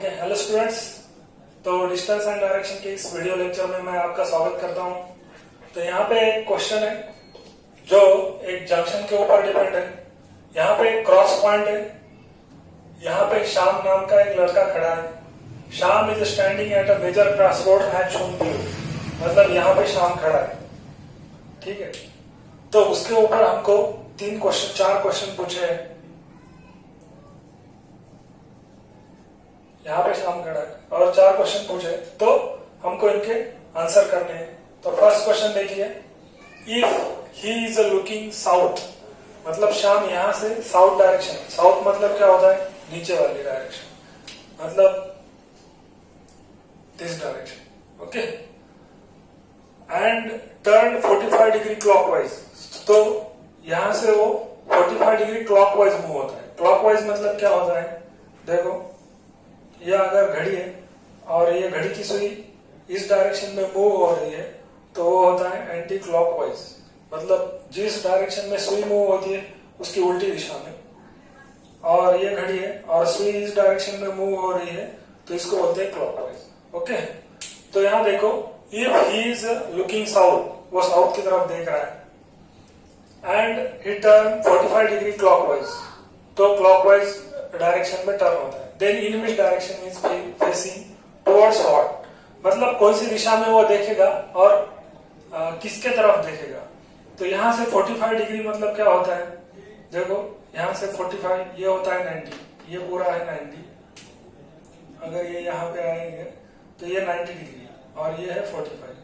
Okay, hello students. तो distance and direction के इस वीडियो लेक्चर में मैं आपका स्वागत करता हूं। तो यहाँ पे एक क्वेश्चन है जो एक जंक्शन के ऊपर डिपेंड है। यहाँ पे एक क्रॉस पॉइंट है। यहाँ पे श्याम नाम का एक लड़का खड़ा है। Shyam is standing at a major cross road as shown below, मतलब यहाँ पे श्याम खड़ा है। ठीक है, तो उसके ऊपर हमको चार क्वेश्चन पूछे हैं। यहाँ पे श्याम खड़ा है और चार क्वेश्चन पूछे, तो हमको इनके आंसर करने हैं। तो फर्स्ट क्वेश्चन देखिए, if he is looking south, मतलब श्याम यहाँ से साउथ डायरेक्शन, साउथ मतलब क्या होता है, नीचे वाली डायरेक्शन, मतलब this direction. Okay, and turn 45 degree clockwise, तो यहां से वो 45 डिग्री क्लॉकवाइज मूव होता है। क्लॉकवाइज मतलब क्या होता है, देखो ये अगर घड़ी है और ये घड़ी की सुई इस डायरेक्शन में मूव हो रही है तो वो होता है एंटी क्लॉकवाइज, मतलब जिस डायरेक्शन में सुई मूव होती है उसकी उल्टी दिशा में। और ये घड़ी है और सुई इस डायरेक्शन में मूव हो रही है तो इसको बोलते हैं क्लॉकवाइज। ओके, तो यहां देखो, if he is looking south, वो साउथ की तरफ देख रहा है, and he turn 45 degree clockwise, तो क्लॉकवाइज डायरेक्शन में टर्न होता है। Then in which direction is facing towards what, मतलब कौन सी दिशा में वो देखेगा और किसके तरफ देखेगा। तो यहां से 45 डिग्री मतलब क्या होता है, देखो यहां से 45 ये होता है 90, ये पूरा है 90। अगर ये यहाँ पे आएंगे तो ये 90 डिग्री और ये है 45,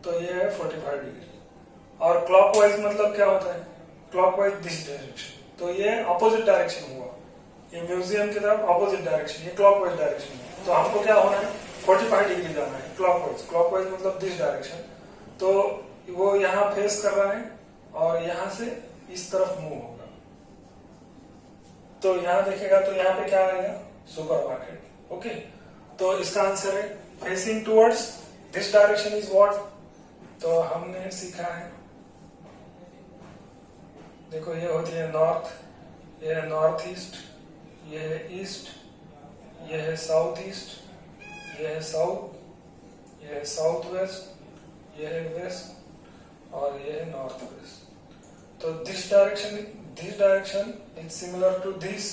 तो ये है 45 डिग्री। और क्लॉकवाइज मतलब क्या होता है, क्लॉकवाइज दिस डायरेक्शन, तो ये अपोजिट डायरेक्शन हुआ, ये म्यूजियम की तरफ अपोजिट डायरेक्शन, ये क्लॉकवाइज डायरेक्शन है। तो हमको क्या होना है, 45 डिग्री जाना है क्लॉकवाइज। क्लॉकवाइज मतलब दिस डायरेक्शन, तो वो यहाँ फेस कर रहा है और यहाँ से इस तरफ मूव होगा। तो यहाँ देखेगा तो यहाँ पे क्या आएगा, सुपरमार्केट। ओके, तो इसका आंसर है facing towards this direction is what. तो हमने सीखा है, देखो ये होती है नॉर्थ, ये है नॉर्थ ईस्ट, ये है ईस्ट, ये है साउथ ईस्ट, ये है साउथ, ये है साउथ वेस्ट, ये है वेस्ट और ये है नॉर्थ वेस्ट। तो this direction is similar to this,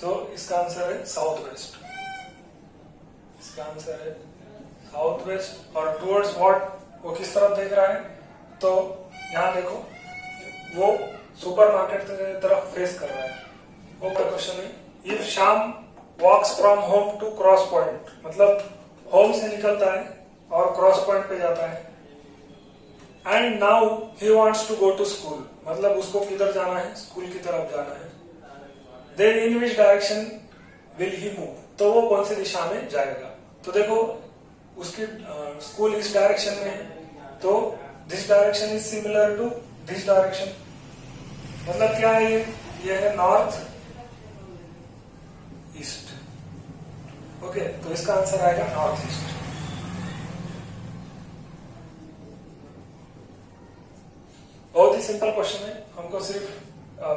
so इसका आंसर है साउथ वेस्ट। इसका आंसर है साउथ वेस्ट। और टुवर्ड्स व्हाट, वो किस तरफ देख रहा है, तो यहां देखो वो सुपरमार्केट की तरफ फेस कर रहा है। ओके, क्वेश्चन है, if Shyam walks from home to cross point, मतलब होम से निकलता है और क्रॉस पॉइंट पे जाता है, and now he wants to go to school, मतलब उसको किधर जाना है, स्कूल की तरफ जाना है। Then in which direction will he move, तो वो कौन सी दिशा में जाएगा। तो देखो उसकी स्कूल इस डायरेक्शन में है, तो this direction is similar to this direction, मतलब क्या है, ये है नॉर्थ ईस्ट। ओके, तो इसका आंसर आएगा नॉर्थ ईस्ट। बहुत ही सिंपल क्वेश्चन है, हमको सिर्फ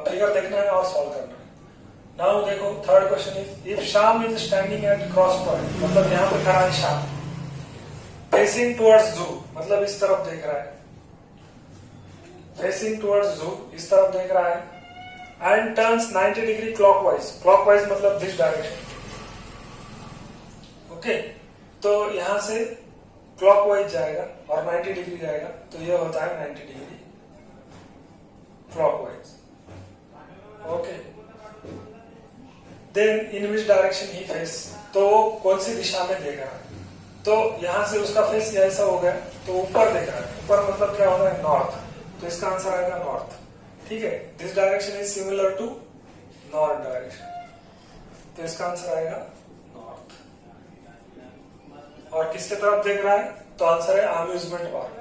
फिगर देखना है और सॉल्व करना है। नाउ देखो third question is, if Shyam is standing eight cross point, मतलब यहाँ पे खड़ा है श्याम, फेसिंग टुवर्ड्स जू, मतलब इस तरफ देख रहा है, फेसिंग टुवर्ड्स जू, इस तरफ देख रहा है, and turns 90 degree clockwise, clockwise मतलब दिस डायरेक्शन। ओके, तो यहां से क्लॉकवाइज जाएगा और 90 डिग्री जाएगा, तो ये होता है 90 degree clockwise. Okay, then in which direction he face, तो कौन सी दिशा में देख रहा है, तो यहां से उसका फेस ऐसा हो गया, तो ऊपर देख रहा है, ऊपर मतलब क्या होता है, नॉर्थ, तो इसका आंसर आएगा नॉर्थ। ठीक है, this direction is similar to north direction, तो इसका आंसर आएगा नॉर्थ। और किसके तरफ देख रहा है, तो आंसर है amusement park.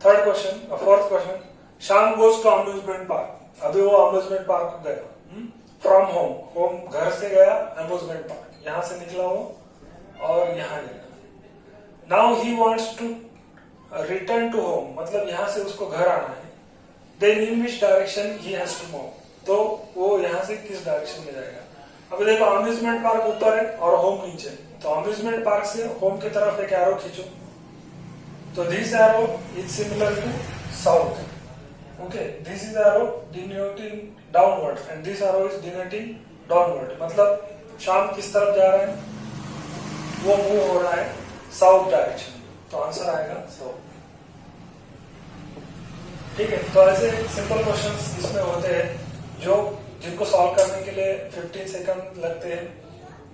Third question, fourth question, Shyam goes to amusement park, अभी वो अम्यूजमेंट पार्क गया फ्रॉम होम, होम घर से गया अम्यूजमेंट पार्क, यहां से निकला वो और यहां गया। Now he wants to return to home, मतलब यहां से उसको घर आना है। Then in which direction he has to move, तो वो यहां से किस डायरेक्शन में जाएगा, अभी देखो अम्यूजमेंट पार्क ऊपर है और होम नीचे, तो अम्यूजमेंट पार्क से होम की तरफ एक एरो खींचो, तो this arrow is similar to south. Okay, this is arrow denoting downward and this arrow is denoting downward. मतलब शाम किस तरफ जा रहा है, वो मूव हो रहा है साउथ डायरेक्शन. तो आंसर आएगा साउथ. ठीक है, तो ऐसे सिंपल क्वेश्चंस इसमें होते हैं जो जिनको सॉल्व करने के लिए 15 सेकंड लगते हैं.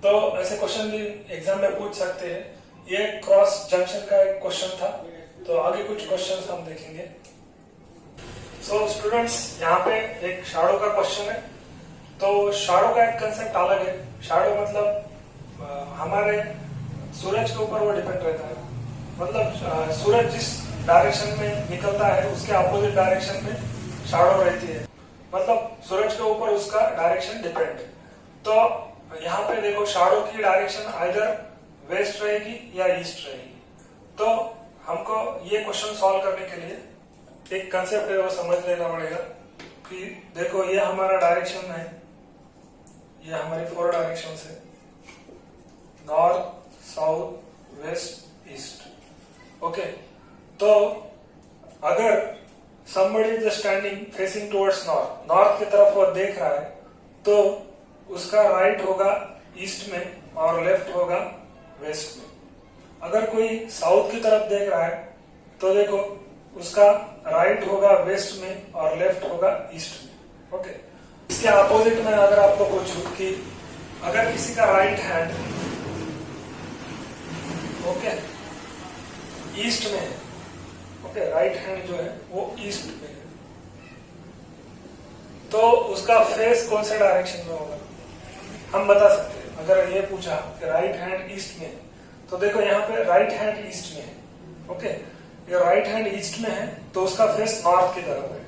तो ऐसे क्वेश्चन भी एग्जाम में पूछ सकते हैं. ये क्रॉस जंक्शन का एक क्वेश्चन था, तो आगे कुछ क्वेश्चंस हम देखेंगे. सो स्टूडेंट्स, यहाँ पे एक शैडो का क्वेश्चन है. तो शैडो का एक कंसेप्ट अलग है. शैडो मतलब हमारे सूरज के ऊपर वो डिपेंड रहता है. मतलब सूरज जिस डायरेक्शन में निकलता है उसके अपोजिट डायरेक्शन में शैडो रहती है. मतलब सूरज के ऊपर उसका डायरेक्शन डिपेंड. तो यहाँ पे देखो शैडो की डायरेक्शन आइदर वेस्ट रहेगी या ईस्ट रहेगी. तो हमको ये क्वेश्चन सॉल्व करने के लिए एक कंसेप्ट है वो समझ लेना पड़ेगा कि देखो ये हमारा डायरेक्शन है, ये हमारी 4 डायरेक्शन है, north, south, west, east. Okay, तो अगर somebody is standing facing towards north, north की तरफ वो देख रहा है, तो उसका राइट होगा ईस्ट में और लेफ्ट होगा वेस्ट में. अगर कोई साउथ की तरफ देख रहा है तो देखो उसका राइट होगा वेस्ट में और लेफ्ट होगा ईस्ट में. ओके, इसके अपोजिट में अगर आपको पूछूं कि अगर किसी का राइट हैंड ओके ईस्ट में है, ओके राइट हैंड जो है वो ईस्ट में है, तो उसका फेस कौन से डायरेक्शन में होगा हम बता सकते हैं. अगर ये पूछा कि राइट हैंड ईस्ट में है, तो देखो यहाँ पे राइट हैंड ईस्ट में है. ओके, ये राइट हैंड ईस्ट में है तो उसका फेस नॉर्थ की तरफ है.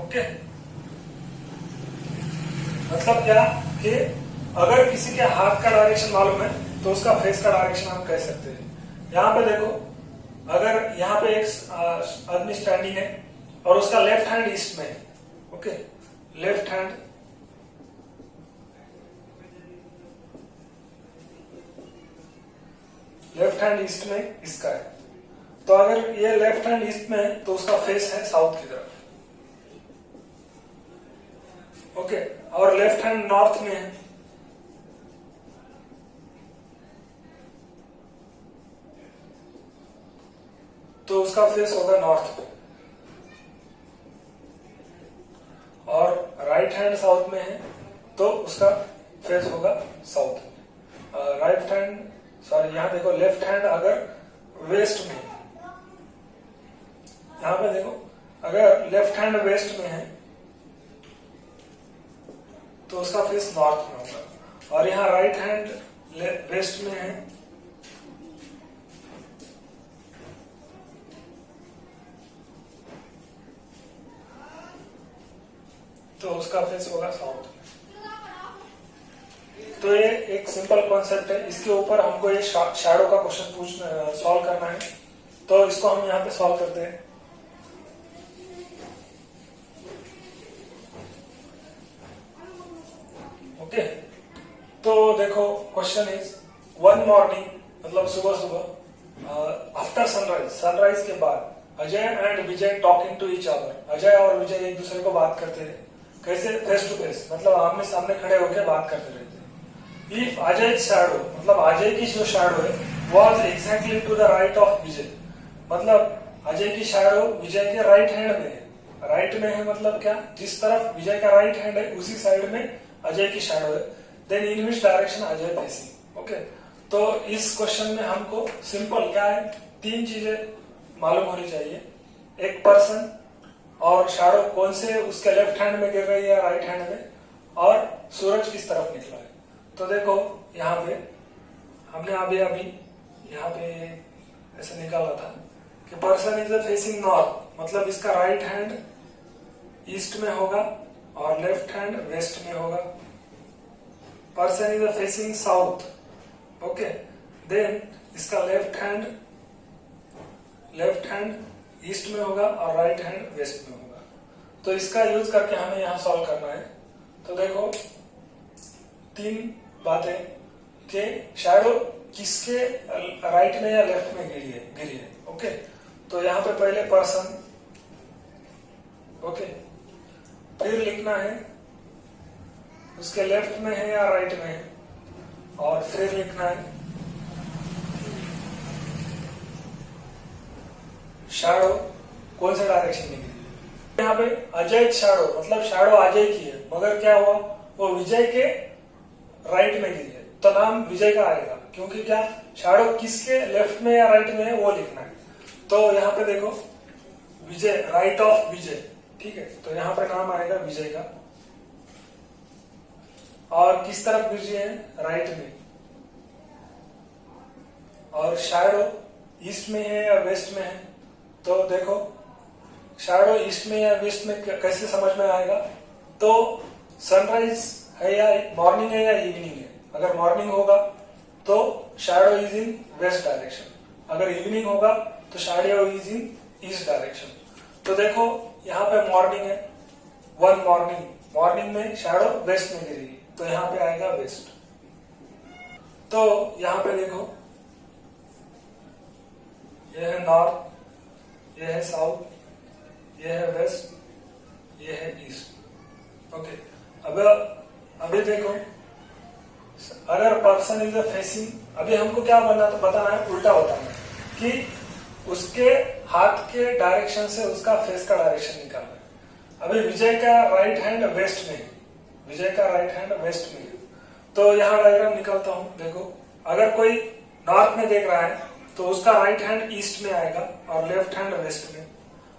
ओके, मतलब क्या कि अगर किसी के हाथ का डायरेक्शन मालूम है तो उसका फेस का डायरेक्शन हम कह सकते हैं. यहाँ पे देखो अगर यहाँ पे एक आदमी स्टैंडिंग है और उसका लेफ्ट हैंड ईस्ट में है. ओके, लेफ्ट हैंड ईस्ट में इसका है, तो अगर ये लेफ्ट हैंड ईस्ट में है तो उसका फेस है साउथ की तरफ. ओके, और लेफ्ट हैंड नॉर्थ में है तो उसका फेस होगा नॉर्थ में. और राइट हैंड साउथ में है तो उसका फेस होगा साउथ में. राइट हैंड सॉरी यहाँ देखो लेफ्ट हैंड अगर वेस्ट में, यहाँ पे देखो अगर लेफ्ट हैंड वेस्ट में है तो उसका फेस नॉर्थ में होगा. और यहाँ राइट हैंड वेस्ट में है तो उसका फेस होगा साउथ में. तो ये एक सिंपल कॉन्सेप्ट है. इसके ऊपर हमको ये शैडो का क्वेश्चन सॉल्व करना है, तो इसको हम यहाँ पे सॉल्व करते हैं. ओके, तो देखो क्वेश्चन इज वन मॉर्निंग मतलब सुबह सुबह आफ्टर सनराइज, सनराइज के बाद Ajay and Vijay talking to each other. Ajay और विजय एक दूसरे को बात करते हैं. कैसे? फेस टू फेस, मतलब आमने सामने खड़े होकर बात करते रहते हैं. इफ अजय शैडो मतलब अजय की जो शैडो है was exactly to the right of Vijay, मतलब अजय की शैडो विजय के राइट हैंड में है. राइट में है मतलब क्या, जिस तरफ विजय का राइट हैंड है उसी साइड में अजय की शैडो है. Then in which direction Ajay facing. Okay, तो इस क्वेश्चन में हमको सिंपल क्या है, 3 चीजें मालूम होनी चाहिए. एक पर्सन और शैडो कौन से उसके लेफ्ट हैंड में गिर रही है या राइट हैंड में, और सूरज किस तरफ निकला है. तो देखो यहाँ पे हमने अभी यहाँ पे ऐसे निकाला था कि पर्सन इज फेसिंग नॉर्थ, मतलब इसका राइट हैंड ईस्ट में होगा और लेफ्ट हैंड वेस्ट में होगा. Person is facing south. Okay, then इसका लेफ्ट हैंड ईस्ट में होगा और राइट हैंड वेस्ट में होगा. तो इसका यूज करके हमें यहाँ सॉल्व करना है. तो देखो 3 बात है कि शैडो किसके राइट में या लेफ्ट में गिरी है। ओके, तो यहाँ पे पहले पर्सन, ओके, फिर लिखना है उसके लेफ्ट में है या राइट में है, और फिर लिखना है शैडो कौन से डायरेक्शन में गिरी। यहाँ पे अजय शैडो मतलब शैडो अजय की है, मगर क्या हुआ, वो विजय के राइट में गिरी है, तो नाम विजय का आएगा, क्योंकि क्या शैडो किसके लेफ्ट में या राइट में है वो लिखना है। तो यहाँ पे देखो विजय, राइट ऑफ विजय, ठीक है, तो यहाँ पे नाम आएगा विजय का। और किस तरफ गिरी है, राइट में। और शैडो ईस्ट में है या वेस्ट में है, तो देखो शैडो ईस्ट में या वेस्ट में कैसे समझ में आएगा, तो सनराइज है या मॉर्निंग है या इवनिंग है। अगर मॉर्निंग होगा तो shadow is in west direction, अगर इवनिंग होगा तो shadow is in east direction. तो देखो यहाँ पे मॉर्निंग है, वन मॉर्निंग, मॉर्निंग में शैडो वेस्ट में गिरेगी, तो यहाँ पे आएगा वेस्ट। तो यहाँ पे देखो यह है नॉर्थ, यह है साउथ, यह है वेस्ट, यह है ईस्ट। ओके, अब अभी देखो अगर पर्सन इज फेसिंग, अभी हमको क्या बताना है, उल्टा बताना है कि उसके हाथ के डायरेक्शन से उसका फेस का डायरेक्शन निकालना है। अभी विजय का राइट हैंड वेस्ट में है, विजय का राइट हैंड वेस्ट में है, तो यहाँ डायग्राम निकालता हूं। देखो अगर कोई नॉर्थ में देख रहा है तो उसका राइट हैंड ईस्ट में आएगा और लेफ्ट हैंड वेस्ट में।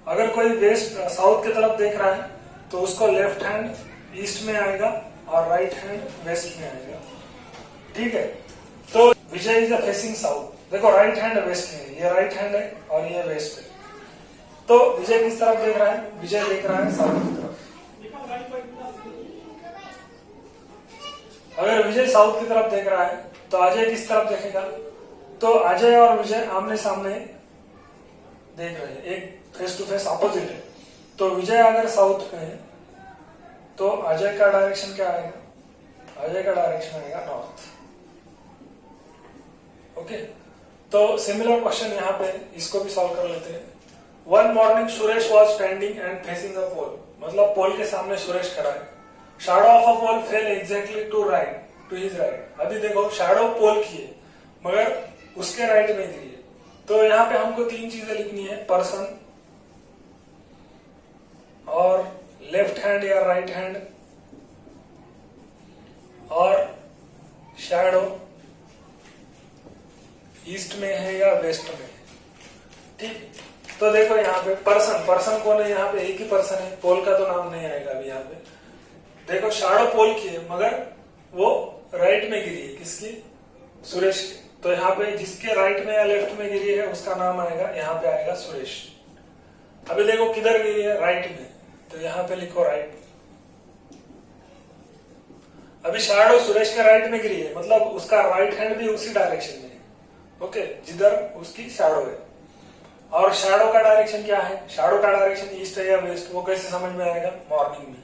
अगर कोई वेस्ट साउथ की तरफ देख रहा है तो उसको लेफ्ट हैंड ईस्ट में आएगा और राइट हैंड वेस्ट में आएगा, ठीक है। तो विजय इज फेसिंग साउथ, देखो राइट हैंड वेस्ट में है, ये राइट हैंड है और ये वेस्ट है। तो विजय किस तरफ देख रहा है, विजय देख रहा है साउथ की तरफ। अगर विजय साउथ की तरफ देख रहा है तो अजय किस तरफ देखेगा, तो अजय और विजय आमने सामने देख रहे हैं, एक फेस टू फेस अपोजिट है। तो विजय अगर साउथ में है तो अजय का डायरेक्शन क्या आएगा, अजय का डायरेक्शन आएगा नॉर्थ। ओके, तो सिमिलर क्वेश्चन यहाँ पे इसको भी सॉल्व कर लेते हैं। One morning Suresh was standing and facing a pole, मतलब पोल के सामने सुरेश खड़ा है। Shadow of a pole fell exactly to right, to his right. अभी देखो शैडो पोल की है मगर उसके राइट में गिरी है, तो यहाँ पे हमको तीन चीजें लिखनी है, पर्सन और लेफ्ट हैंड या राइट हैंड और शैडो ईस्ट में है या वेस्ट में है, ठीक। तो देखो यहाँ पे पर्सन कौन है, यहाँ पे एक ही पर्सन है, पोल का तो नाम नहीं आएगा अभी यहाँ पे। देखो शैडो पोल की है मगर वो राइट में गिरी है, किसकी, सुरेश की। तो यहाँ पे जिसके राइट में या लेफ्ट में गिरी है उसका नाम आएगा, यहाँ पे आएगा सुरेश। अभी देखो किधर गिरी है, राइट में, तो यहाँ पे लिखो राइट। अभी शैडो सुरेश के राइट में गिरी है, मतलब उसका राइट हैंड भी उसी डायरेक्शन में है, ओके, जिधर उसकी शैडो है। और शैडो का डायरेक्शन क्या है, शैडो का डायरेक्शन ईस्ट है या वेस्ट, वो कैसे समझ में आएगा, मॉर्निंग में।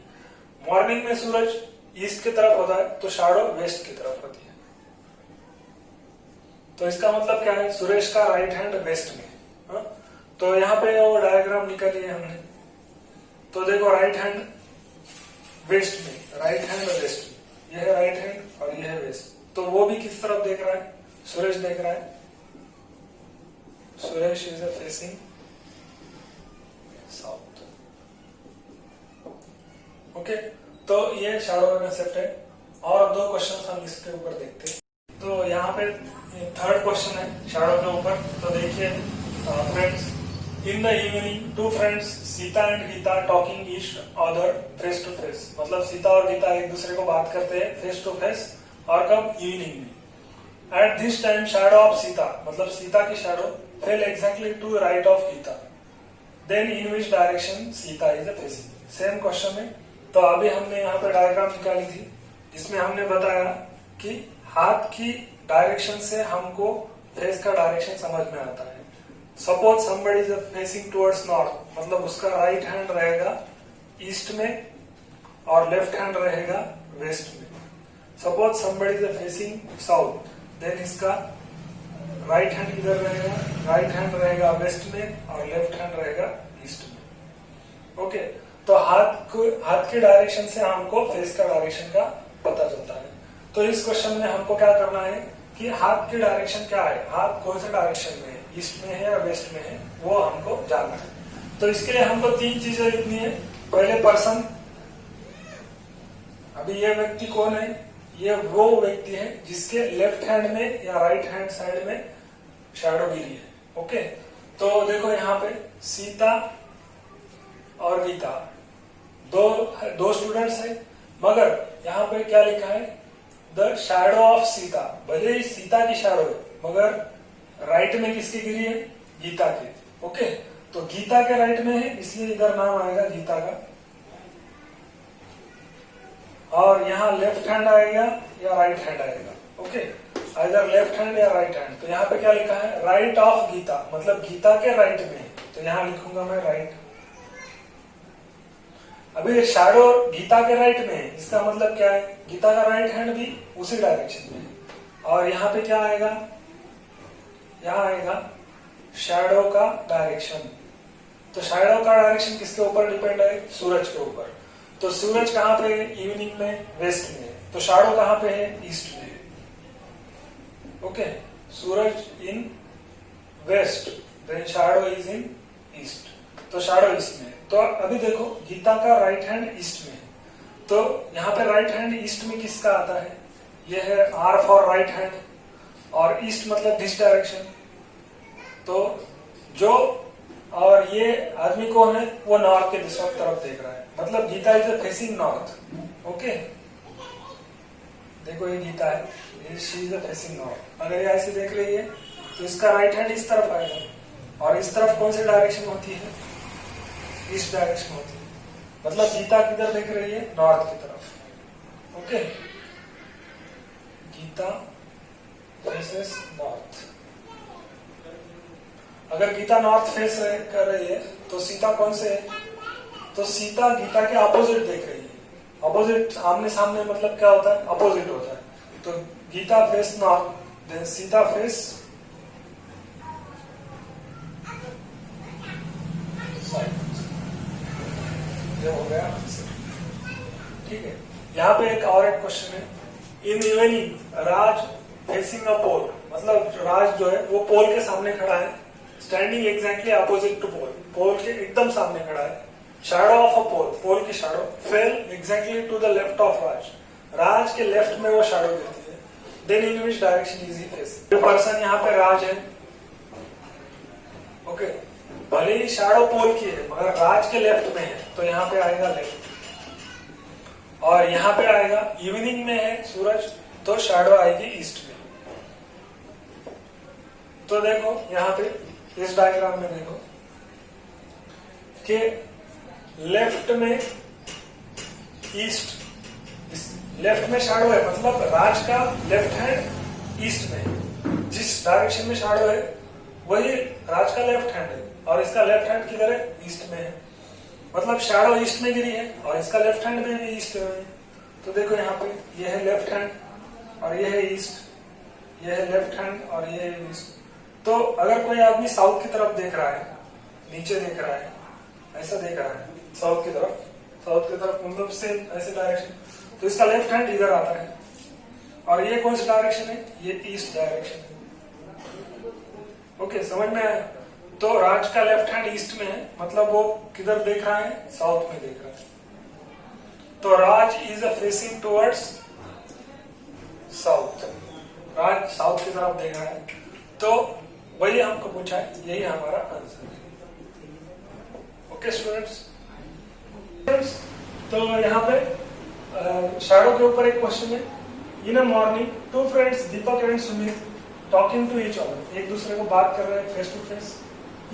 मॉर्निंग में सूरज ईस्ट की तरफ होता है तो शैडो वेस्ट की तरफ होती है। तो इसका मतलब क्या है, सुरेश का राइट हैंड वेस्ट में। हा? तो यहाँ पे वो डायग्राम निकाली है हमने, तो देखो राइट हैंड वेस्ट में, राइट हैंड वेस्ट में, यह है राइट हैंड और यह है वेस्ट। तो वो भी किस तरफ देख रहा है, सुरेश देख रहा है, Suresh is facing south. Okay, तो ये शैडो का कंसेप्ट है। और दो क्वेश्चन हम इसके ऊपर देखते हैं। तो यहाँ पे थर्ड क्वेश्चन है शैडो के ऊपर। तो देखिए friends, in the evening two friends Sita and Gita talking each other face to face, मतलब सीता और गीता एक दूसरे को बात करते हैं फेस टू फेस, और कब, इवनिंग में। At this time shadow of Sita, मतलब सीता की shadow fell exactly to right of Gita, then in which direction Sita is facing. Same question है। तो अभी हमने यहाँ पे डायग्राम निकाली थी जिसमें हमने बताया कि हाथ की डायरेक्शन से हमको फेस का डायरेक्शन समझ में आता है। Suppose somebody is facing towards north, मतलब उसका राइट हैंड रहेगा ईस्ट में और लेफ्ट हैंड रहेगा वेस्ट में। Suppose somebody is facing south, then इसका राइट हैंड किधर रहेगा? राइट हैंड रहेगा वेस्ट में और लेफ्ट हैंड रहेगा ईस्ट में। ओके, तो हाथ के डायरेक्शन से हमको फेस का डायरेक्शन का पता चलता है। तो इस क्वेश्चन में हमको क्या करना है कि हाथ की डायरेक्शन क्या है, हाथ कौन से डायरेक्शन में है, ईस्ट में है या वेस्ट में है, वो हमको जानना है। तो इसके लिए हमको 3 चीजें लिखनी है। पहले पर्सन, अभी ये व्यक्ति कौन है? ये वो व्यक्ति है जिसके लेफ्ट हैंड में या राइट हैंड साइड में शैडो गिरी है। ओके, तो देखो यहाँ पे सीता और गीता दो स्टूडेंट्स है, मगर यहाँ पे क्या लिखा है? The shadow of Sita. भले ही सीता की शैडो है, मगर राइट में किसकी गिरी है? गीता की। ओके, तो गीता के राइट में है, इसलिए इधर नाम आएगा गीता का। और यहाँ लेफ्ट हैंड आएगा या राइट हैंड आएगा। ओके, इधर लेफ्ट हैंड या राइट हैंड। तो यहाँ पे क्या लिखा है? राइट ऑफ गीता, मतलब गीता के राइट में। तो यहाँ लिखूंगा मैं राइट। अभी शैडो गीता के राइट में है, इसका मतलब क्या है? गीता का राइट हैंड भी उसी डायरेक्शन में है। और यहाँ पे क्या आएगा? यहाँ आएगा शैडो का डायरेक्शन। तो शैडो का डायरेक्शन किसके ऊपर डिपेंड है? सूरज के ऊपर। तो सूरज कहाँ पे है? इवनिंग में वेस्ट में। तो शैडो कहाँ पे है? ईस्ट में। ओके, सूरज in west, then shadow is in east. तो शैडो ईस्ट में। तो अभी देखो गीता का राइट हैंड ईस्ट में है, तो यहाँ पे राइट हैंड ईस्ट में किसका आता है? ये है आर फॉर राइट हैंड, और ईस्ट मतलब दिस डायरेक्शन। तो जो और ये आदमी कौन है? वो नॉर्थ के दिशा की तरफ देख रहा है, मतलब Gita is facing north. Okay, देखो ये गीता है, शी इज फेसिंग नॉर्थ। अगर ये ऐसे देख रही है तो इसका राइट हैंड इस तरफ आएगा, और इस तरफ कौन सी डायरेक्शन होती है? ईस्ट डायरेक्शन होती है। मतलब गीता किधर देख रही है? नॉर्थ की तरफ। Okay, Gita faces north. अगर गीता नॉर्थ फेस कर रही है तो सीता कौन से है? तो सीता गीता के अपोजिट देख रही है। अपोजिट, आमने सामने मतलब क्या होता है? अपोजिट होता है। तो Gita face north, then Sita face south. ये हो गया आंसर। ठीक है, यहाँ पे एक क्वेश्चन है। In evening Raj facing a pole, मतलब राज जो है वो पोल के सामने खड़ा है, स्टैंडिंग एग्जैक्टली अपोजिट टू पोल, पोल के एकदम सामने खड़ा है। Shadow of a pole, pole की shadow fell exactly to the left of Raj, Raj के लेफ्ट में वो शैडो गिरती है। Then in which direction is he facing? Person यहाँ पे राज है। ओके, भले ही शैडो पोल की है मगर राज के लेफ्ट में है, तो यहाँ पे आएगा लेफ्ट। और यहाँ पे आएगा इवनिंग में है सूरज, तो शैडो आएगी ईस्ट में। तो देखो यहाँ पे इस डायग्राम में देखो कि लेफ्ट में ईस्ट, लेफ्ट में शैडो है, मतलब राज का लेफ्ट हैंड ईस्ट में, जिस डायरेक्शन में शैडो है वही राज का लेफ्ट हैंड है, और इसका लेफ्ट हैंड किधर है? ईस्ट में है। मतलब शैडो ईस्ट में गिरी है और इसका लेफ्ट हैंड भी ईस्ट में है। तो देखो यहाँ पे ये है लेफ्ट हैंड और ये है ईस्ट, ये है लेफ्ट हैंड और ये है ईस्ट। तो अगर कोई आदमी साउथ की तरफ देख रहा है, नीचे देख रहा है, ऐसा देख रहा है साउथ की तरफ मतलब से ऐसे डायरेक्शन, तो इसका लेफ्ट हैंड इधर आता है। और ये कौन सी डायरेक्शन है? ये ईस्ट डायरेक्शन है। ओके, समझ में आया? तो राज का लेफ्ट हैंड ईस्ट में है, मतलब वो किधर देख रहा है? साउथ में देख रहा है। तो Raj is facing towards south, Raj south की तरफ देख रहा है। तो वही हमको पूछा है, यही हमारा आंसर है। ओके स्टूडेंट्स, तो यहाँ पे शैडो के ऊपर एक क्वेश्चन है। In a morning two friends Deepak and Sumit talking to each other, एक दूसरे को बात कर रहे हैं face to face.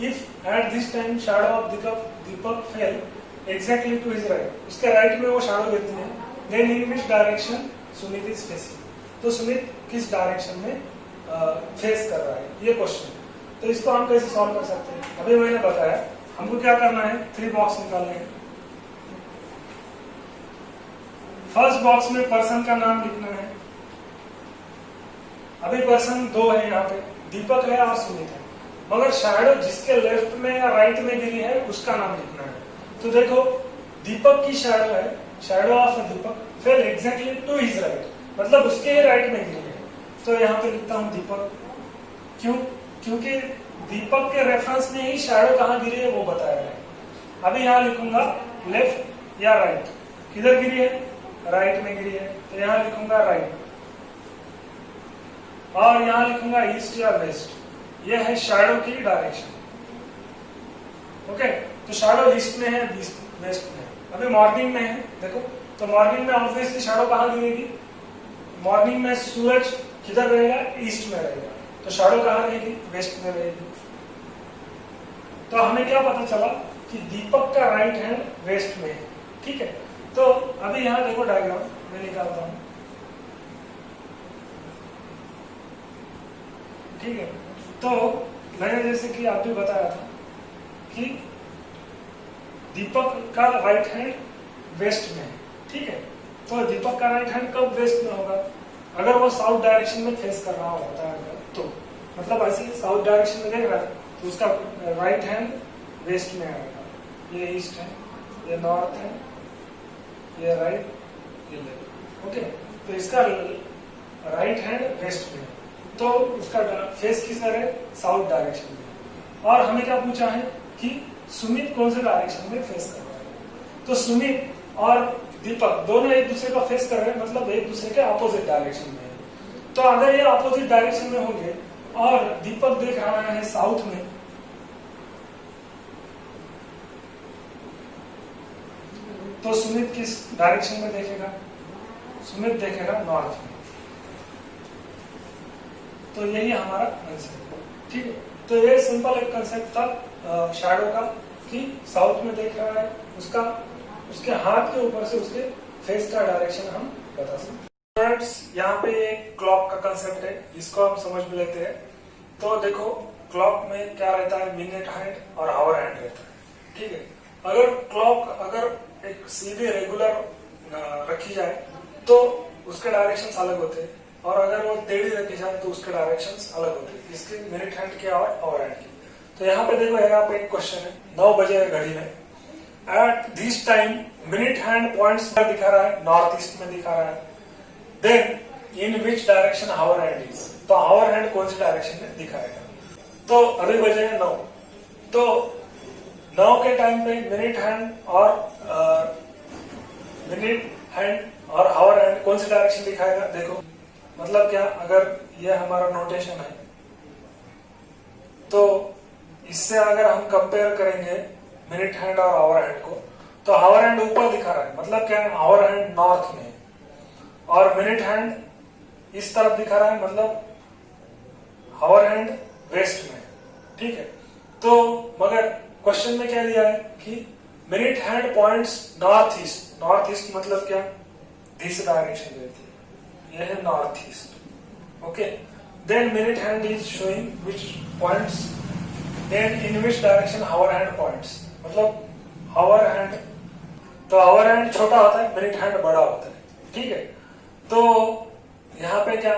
If at this time shadow of Deepak fell exactly to his right, उसके राइट में वो शैडो गिरती है, then in which direction Sumit is facing, तो सुमित किस डायरेक्शन में फेस कर रहा है, ये क्वेश्चन है। तो इसको हम कैसे सॉल्व कर सकते हैं? अभी मैंने बताया हमको क्या करना है, 3 बॉक्स निकालने हैं। फर्स्ट बॉक्स में पर्सन का नाम लिखना है, अभी पर्सन दो है यहाँ पे, दीपक है और सुमित है, मगर शैडो जिसके लेफ्ट में या राइट में गिरी है उसका नाम लिखना है। तो देखो दीपक की शैडो है, shadow of Deepak fell exactly to his right, मतलब उसके ही राइट में गिरी है। तो यहाँ पे लिखता हूँ दीपक। क्यों? क्योंकि दीपक के रेफरेंस में ही शैडो कहाँ गिरी है वो बताया है। अभी यहाँ लिखूंगा लेफ्ट या राइट, किधर गिरी है? राइट में गिरी है, तो यहाँ लिखूंगा राइट, और यहाँ लिखूंगा ईस्ट या वेस्ट। ये है शैडो की डायरेक्शन। ओके, तो शैडो ईस्ट में है, वेस्ट में है। अभी मॉर्निंग में है, देखो तो मॉर्निंग में ऑब्वियसली शैडो कहाँ गिरेगी? मॉर्निंग में सूरज किधर रहेगा? ईस्ट में रहेगा, तो शैडो कहाँ रहेगी? वेस्ट में रहेगी। तो हमें क्या पता चला कि दीपक का राइट हैंड वेस्ट में है। ठीक है, तो अभी यहाँ देखो डायग्राम मैं निकालता हूं। ठीक है, तो मैंने जैसे कि आपको बताया था कि दीपक का राइट हैंड वेस्ट में है। ठीक है, तो दीपक का राइट हैंड कब वेस्ट में होगा? अगर वो साउथ डायरेक्शन में फेस कर रहा होता है तो, मतलब ऐसे साउथ डायरेक्शन में देख रहा है तो उसका राइट हैंड वेस्ट में आएगा। ये ईस्ट है, ये नॉर्थ है, ये राइट, ये लेफ्ट। ओके, तो इसका राइट हैंड वेस्ट में, तो उसका फेस किस तरह है? साउथ डायरेक्शन में। और हमें क्या पूछा है कि सुमित कौन से डायरेक्शन में फेस कर रहा है? तो सुमित और दीपक दोनों एक दूसरे का फेस कर रहे हैं, मतलब एक दूसरे के अपोजिट डायरेक्शन में है। तो अगर ये अपोजिट डायरेक्शन में होंगे और दीपक देख रहा है साउथ में, तो सुमित किस डायरेक्शन में देखेगा? सुमित देखेगा नॉर्थ में। तो यही हमारा आंसर है। ठीक है, तो ये सिंपल एक कंसेप्ट था शैडो का कि साउथ में देख रहा है, उसका उसके हाथ के ऊपर से उसके फेस का डायरेक्शन हम बता सकते हैं। फ्रेंड्स, यहाँ पे एक क्लॉक का कंसेप्ट है, इसको हम समझ में लेते हैं। तो देखो क्लॉक में क्या रहता है? मिनट हैंड और आवर हैंड रहता है। ठीक है, अगर क्लॉक अगर एक सीधी रेगुलर रखी जाए तो उसके डायरेक्शंस अलग होते हैं, और अगर वो टेढ़ी रखी जाए तो उसके डायरेक्शंस अलग होते हैं, इसके मिनट हैंड के और आवर हैंड के। तो यहाँ पे देखो, यहाँ पे एक क्वेश्चन है, 9 बजे है घड़ी में। At this time minute hand points पर दिखा रहा है, नॉर्थ ईस्ट में दिखा रहा है। Then in which direction hour hand is? तो आवर हैंड कौन सी डायरेक्शन में दिखाएगा? तो अभी बजे है 9, तो 9 के टाइम पे मिनट हैंड और आवर हैंड कौन सी डायरेक्शन दिखाएगा? देखो मतलब क्या, अगर ये हमारा नोटेशन है तो इससे अगर हम कंपेयर करेंगे मिनट हैंड और आवर हैंड को, तो आवर हैंड ऊपर दिखा रहा है, मतलब क्या है? आवर हैंड नॉर्थ में है, और मिनट हैंड इस तरफ दिखा रहा है, मतलब आवर हैंड वेस्ट में है। ठीक है, तो मगर क्वेश्चन में क्या दिया है कि minute hand points north east. North east मतलब क्या? दिस डायरेक्शन रहती है, यह है north east. Okay, then minute hand is showing which points, then in which direction hour hand points, मतलब आवर हैंड, तो आवर हैंड छोटा होता है, मिनट हैंड बड़ा होता है। ठीक है, तो यहाँ पे क्या,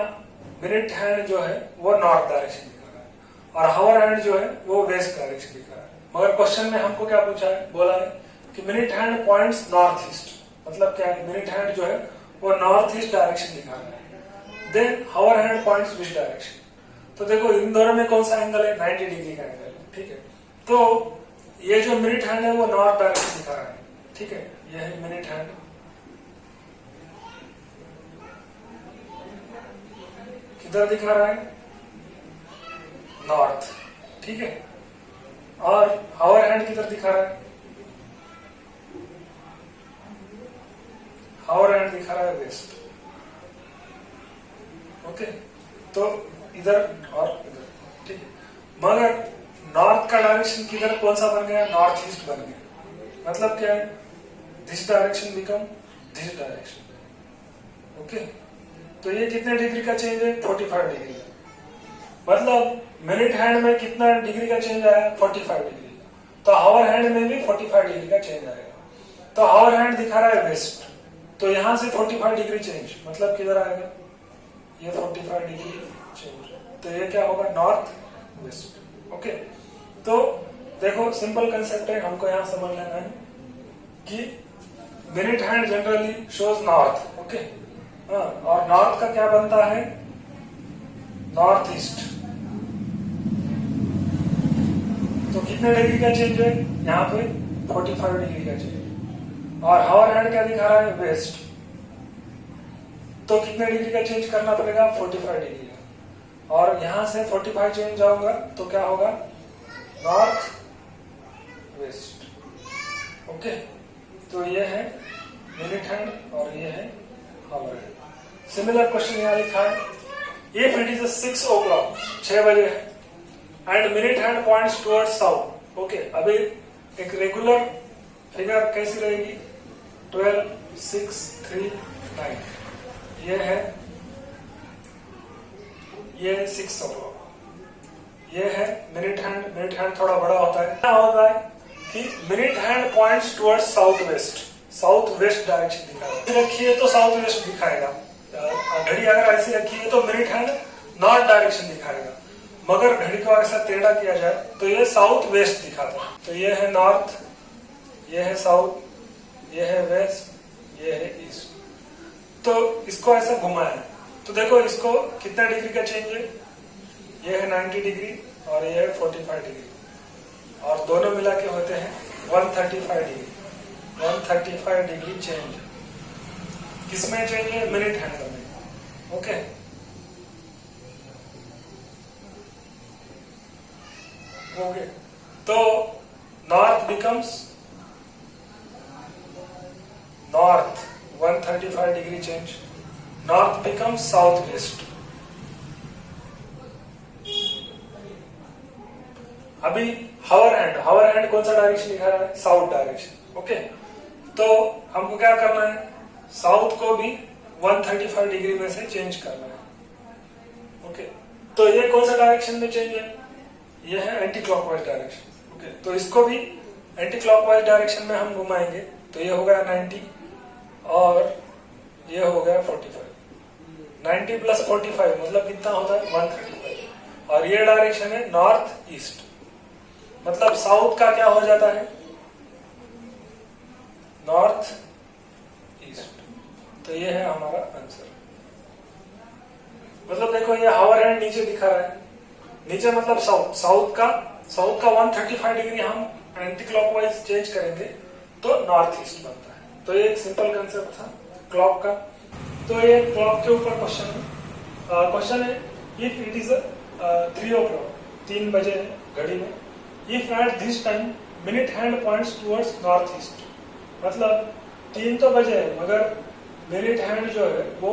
मिनट हैंड जो है वो नॉर्थ डायरेक्शन दिखा रहा है, और आवर हैंड जो है वो वेस्ट डायरेक्शन दिखा रहा है। मगर क्वेश्चन में हमको क्या पूछा है? बोला है कि minute hand points north east, मतलब क्या है? मिनट हैंड जो है वो नॉर्थ ईस्ट डायरेक्शन दिखा रहा है। Then hour hand points which direction? तो देखो इन दोनों में कौन सा एंगल है? 90 डिग्री का एंगल है। ठीक है, तो ये जो मिनट हैंड है वो नॉर्थ डायरेक्शन दिखा रहा है। ठीक है, ये है मिनट हैंड, किधर दिखा रहा है? नॉर्थ। ठीक है, और आवर हैंड किधर दिखा रहा है? आवर हैंड दिखा रहा है वेस्ट। ओके, तो इधर और इधर। ठीक है, मगर नॉर्थ का डायरेक्शन किधर, कौन सा बन गया? नॉर्थ ईस्ट बन गया। मतलब क्या है? This direction become this direction. Okay, तो ये कितने डिग्री का चेंज है? 45 डिग्री का। मतलब मिनट हैंड में कितना डिग्री का चेंज आया? 45 डिग्री का। तो आवर हैंड में भी 45 डिग्री का चेंज आएगा। तो आवर हैंड दिखा रहा है वेस्ट, तो यहां से 45 डिग्री चेंज, मतलब किधर आएगा? ये 45 डिग्री चेंज। तो ये क्या होगा, नॉर्थ वेस्ट। ओके, तो देखो सिंपल कंसेप्ट है, हमको यहां समझ लेना है कि minute hand generally shows north. Okay, हाँ, और नॉर्थ का क्या बनता है, नॉर्थ ईस्ट। तो कितने डिग्री का चेंज है यहाँ पे, 45 डिग्री का चेंज। और हावर हैंड क्या दिखा रहा है, वेस्ट। तो कितने डिग्री का चेंज करना पड़ेगा, 45 डिग्री का। और यहां से 45 चेंज जाऊंगा तो क्या होगा, नॉर्थ वेस्ट। ओके, तो ये है मिनट हैंड और ये है हावर हैंड। सिमिलर क्वेश्चन यहाँ लिखा है, इफ इट इज 6 o'clock, 6 बजे है, and minute hand points towards south. Okay, अभी एक रेगुलर फिगर कैसी रहेगी, 12, 6, 3, 9, ये है, ये 6 o'clock, ये है मिनट हैंड। मिनट हैंड थोड़ा बड़ा होता है, क्या होता है कि minute hand points towards south west, south west direction दिखाएगा। रखिए तो साउथ वेस्ट दिखाएगा, घड़ी अगर ऐसी रखी है तो मिनट हैंड नॉर्थ डायरेक्शन दिखाएगा। मगर घड़ी को ऐसा टेढ़ा किया जाए तो ये साउथ वेस्ट दिखाता है। तो ये है नॉर्थ, ये है साउथ, ये है वेस्ट, ये है ईस्ट। तो इसको ऐसा घुमाया, तो देखो इसको कितना डिग्री का चेंज है, ये है 90 डिग्री और ये है 45 डिग्री, और दोनों मिला के होते हैं 135 डिग्री। 135 डिग्री चेंज किसमें चेंज है, मिनट हैंड में। ओके, ओके, तो north becomes north, 135 degree change, north becomes south west. अभी हावर हैंड कौन सा डायरेक्शन दिखा रहा है, साउथ डायरेक्शन। ओके, तो हमको क्या करना है, साउथ को भी 135 डिग्री में से चेंज करना है। ओके, तो ये कौन सा डायरेक्शन में चेंज है, ये है एंटी क्लॉकवाइज डायरेक्शन। ओके, तो इसको भी एंटी क्लॉकवाइज डायरेक्शन में हम घुमाएंगे, तो ये हो गया 90 और ये हो गया 45। 90 प्लस 45 मतलब कितना होता है, 135। और ये डायरेक्शन है नॉर्थ ईस्ट, मतलब साउथ का क्या हो जाता है, नॉर्थ ईस्ट। तो ये है हमारा आंसर। मतलब देखो ये हावर हैंड नीचे दिखा रहा है, नीचे मतलब साउथ का 135 डिग्री हम एंटी क्लॉकवाइज चेंज करेंगे तो नॉर्थ ईस्ट बनता है। तो ये एक सिंपल कंसेप्ट था क्लॉक का। तो ये क्लॉक के ऊपर क्वेश्चन है। क्वेश्चन है, इफ इट इज 3 o'clock, 3 बजे है घड़ी में, if at this time minute hand points towards north east. मतलब 3 तो बजे है मगर मिनट हैंड जो है वो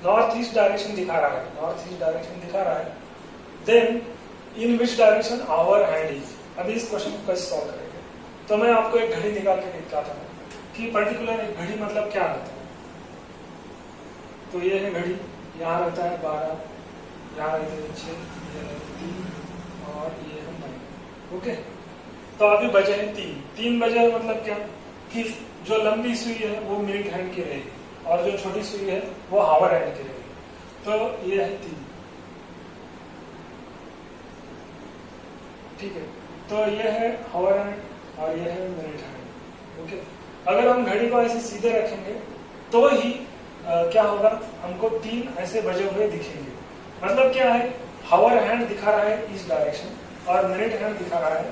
नॉर्थ ईस्ट डायरेक्शन दिखा रहा है, नॉर्थ ईस्ट डायरेक्शन दिखा रहा है। Then in which direction hour hand is. अभी इस क्वेश्चन को कैसे सॉल्व करेंगे, तो मैं आपको एक घड़ी निकाल के दिखाता हूँ कि पर्टिकुलर एक घड़ी मतलब क्या रहता है। तो ये है घड़ी, यहाँ रहता है 12, यहाँ रहते हैं 6, ये है 3 और ये है 9। ओके, तो अभी बजे हैं 3 बजे मतलब क्या कि जो लंबी सुई है वो मिनट हैंड की रहेगी और जो छोटी सुई है वो हावर हैंड की रहेगी। तो ये है 3, ठीक है। तो ये है हावर हैंड और ये है मिनट हैंड। ओके, अगर हम घड़ी को ऐसे सीधे रखेंगे तो ही क्या होगा, हमको 3 ऐसे बजे हुए दिखेंगे। मतलब क्या है, हावर हैंड दिखा रहा है ईस्ट डायरेक्शन और मिनट हैंड दिखा रहा है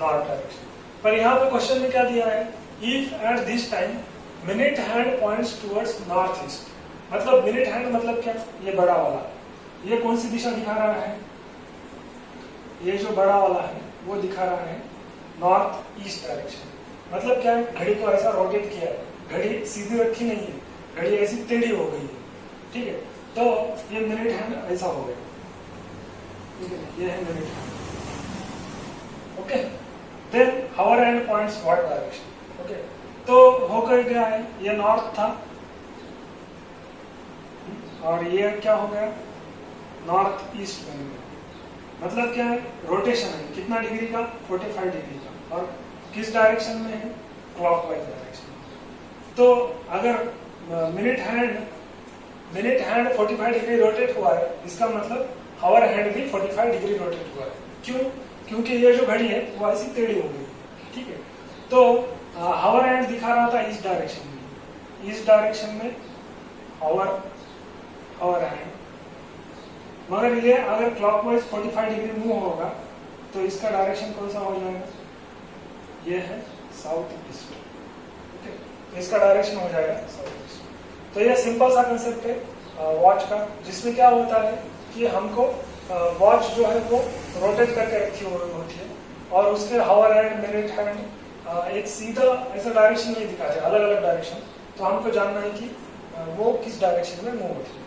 नॉर्थ डायरेक्शन। पर यहाँ पे क्वेश्चन में क्या दिया है, if at this time minute hand points towards north east. मतलब मिनट हैंड मतलब क्या, ये बड़ा वाला, ये कौन सी दिशा दिखा रहा है, ये जो बड़ा वाला है वो दिखा रहा है नॉर्थ ईस्ट डायरेक्शन। मतलब क्या है, घड़ी को ऐसा रोटेट किया है, घड़ी सीधी रखी नहीं है, घड़ी ऐसी टेढ़ी हो गई है, ठीक है। तो ये मिनट हैंड ऐसा हो गया, ठीक है, ये है minute hand. Okay, then hour hand points what direction. Okay, तो होकर क्या है, ये नॉर्थ था और ये क्या हो गया, नॉर्थ ईस्ट बन गया। मतलब क्या है, रोटेशन है, कितना डिग्री का, 45 डिग्री का, और किस डायरेक्शन में है, क्लॉकवाइज डायरेक्शन। तो अगर मिनट हैंड 45 डिग्री रोटेट हुआ है, इसका मतलब हावर हैंड भी 45 डिग्री रोटेट हुआ है। क्यों? क्योंकि ये जो घड़ी है वो ऐसी टेढ़ी हो गई, ठीक है। तो हावर हैंड दिखा रहा था इस डायरेक्शन में, इस डायरेक्शन में हावर हैंड, मगर ये अगर क्लॉकवाइज 45 डिग्री मूव होगा तो इसका डायरेक्शन कौन सा हो जाएगा? ये है साउथ ईस्ट, ओके। तो इसका डायरेक्शन हो जाएगा साउथ ईस्ट। तो ये सिंपल सा कंसेप्ट है वॉच का, जिसमें क्या होता है कि हमको वॉच जो है वो रोटेट करके रखी होती है और उसके हावर हैंड, मिनट हैंड एक सीधा ऐसा डायरेक्शन नहीं दिखाते, अलग अलग डायरेक्शन। तो हमको जानना है कि वो किस डायरेक्शन में मूव होती है।